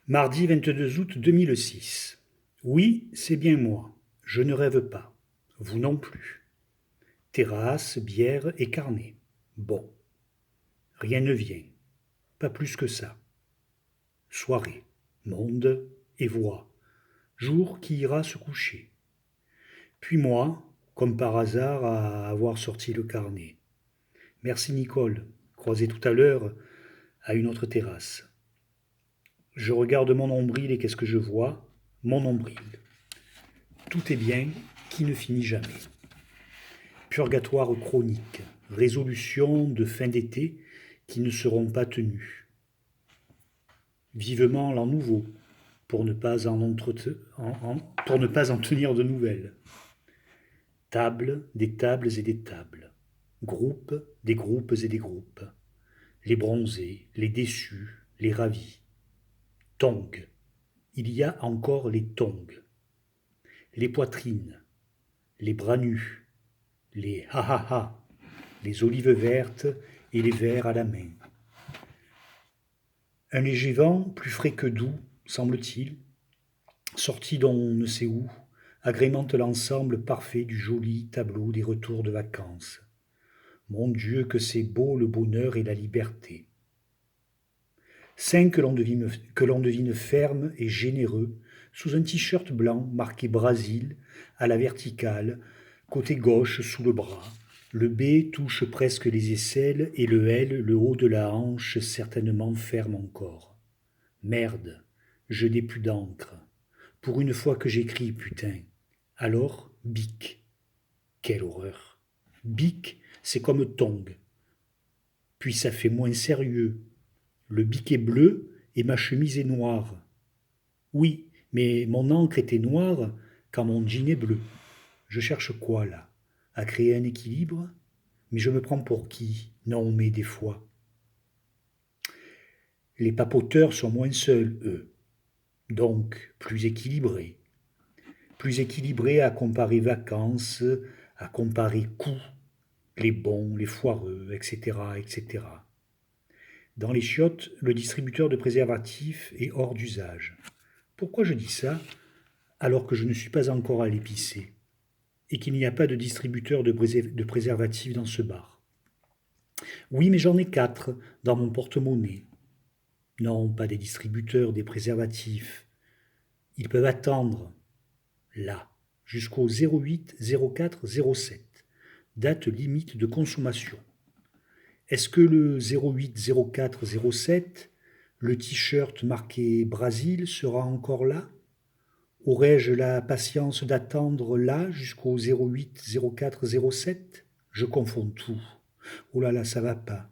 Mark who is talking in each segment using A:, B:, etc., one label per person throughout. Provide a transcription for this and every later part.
A: Mardi 22 août 2006. Oui, c'est bien moi. Je ne rêve pas. Vous non plus. Terrasse, bière et carnet. Bon. Rien ne vient. Pas plus que ça. Soirée. Monde et voix. Jour qui ira se coucher. Puis moi, comme par hasard, à avoir sorti le carnet. Merci Nicole, croisé tout à l'heure à une autre terrasse. Je regarde mon nombril et qu'est-ce que je vois? Mon nombril. Tout est bien qui ne finit jamais. Purgatoire chronique, résolutions de fin d'été qui ne seront pas tenues. Vivement l'an nouveau, pour ne pas pour ne pas en tenir de nouvelles. Tables, des tables et des tables. Groupes, des groupes et des groupes. Les bronzés, les déçus, les ravis. Tongs. Il y a encore les tongs. Les poitrines, les bras nus, les ha-ha-ha, les olives vertes et les verres à la main. Un léger vent, plus frais que doux, semble-t-il, sorti d'on ne sait où, agrémente l'ensemble parfait du joli tableau des retours de vacances. Mon Dieu, que c'est beau le bonheur et la liberté. Saint que l'on devine ferme et généreux, sous un t-shirt blanc marqué Brasil, à la verticale, côté gauche sous le bras. Le B touche presque les aisselles et le L, le haut de la hanche, certainement ferme encore. Merde, je n'ai plus d'encre. Pour une fois que j'écris, putain. Alors, bic. Quelle horreur. Bic, c'est comme tong. Puis ça fait moins sérieux. Le bic est bleu et ma chemise est noire. Oui, mais mon encre était noire quand mon jean est bleu. Je cherche quoi là? À créer un équilibre? Mais je me prends pour qui? Non, mais des fois. Les papoteurs sont moins seuls, eux. Donc, plus équilibrés. Plus équilibrés à comparer vacances, à comparer coûts, les bons, les foireux, etc., etc. Dans les chiottes, le distributeur de préservatifs est hors d'usage. Pourquoi je dis ça alors que je ne suis pas encore allé pisser et qu'il n'y a pas de distributeur de préservatifs dans ce bar? Oui, mais j'en ai 4 dans mon porte-monnaie. Non, pas des distributeurs, des préservatifs. Ils peuvent attendre, là, jusqu'au 08 04 07, date limite de consommation. Est-ce que le 08 04 07, le t-shirt marqué Brasil, sera encore là? Aurais-je la patience d'attendre là jusqu'au 08 04 07? Je confonds tout. Oh là là, ça va pas.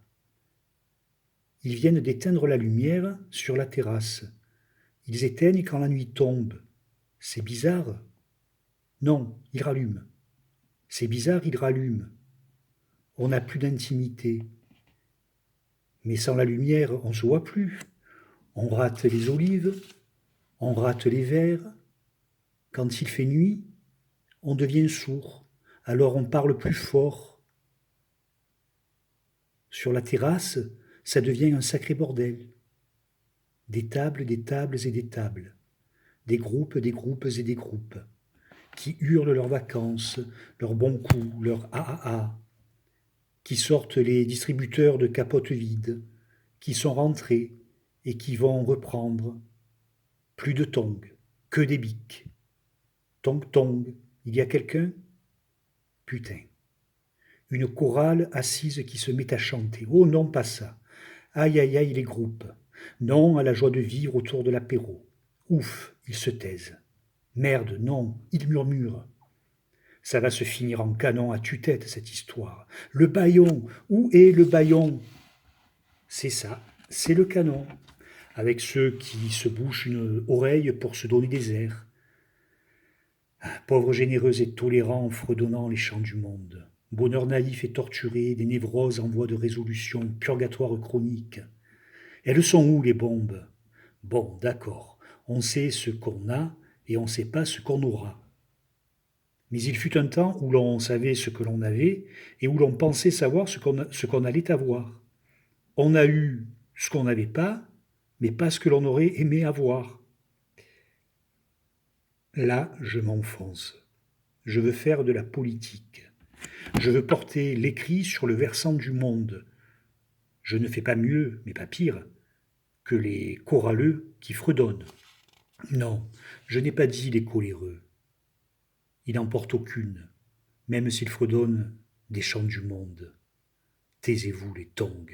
A: Ils viennent d'éteindre la lumière sur la terrasse. Ils éteignent quand la nuit tombe. C'est bizarre. Non, ils rallument. C'est bizarre, ils rallument. On n'a plus d'intimité. Mais sans la lumière, on ne se voit plus. On rate les olives, on rate les verres. Quand il fait nuit, on devient sourd. Alors on parle plus fort. Sur la terrasse, ça devient un sacré bordel. Des tables et des tables. Des groupes et des groupes. Qui hurlent leurs vacances, leurs bons coups, leurs AAA. Qui sortent les distributeurs de capotes vides. Qui sont rentrés et qui vont reprendre. Plus de tongs, que des bics. Tong tong, il y a quelqu'un? Putain. Une chorale assise qui se met à chanter. Oh non, pas ça. Aïe aïe aïe les groupes. Non à la joie de vivre autour de l'apéro. Ouf, ils se taisent. Merde, non, ils murmurent. Ça va se finir en canon à tue-tête, cette histoire. Le bâillon, où est le bâillon? C'est ça, c'est le canon. Avec ceux qui se bouchent une oreille pour se donner des airs. Pauvres généreux et tolérants fredonnant les chants du monde. Bonheur naïf et torturé, des névroses en voie de résolution, purgatoire chronique. Elles sont où les bombes? Bon, d'accord, on sait ce qu'on a et on ne sait pas ce qu'on aura. Mais il fut un temps où l'on savait ce que l'on avait et où l'on pensait savoir ce qu'on allait avoir. On a eu ce qu'on n'avait pas, mais pas ce que l'on aurait aimé avoir. Là, je m'enfonce. Je veux faire de la politique. Je veux porter l'écrit sur le versant du monde. Je ne fais pas mieux, mais pas pire, que les choralleux qui fredonnent. Non, je n'ai pas dit les coléreux. Il n'en porte aucune, même s'ils fredonnent des chants du monde. Taisez-vous les tongs.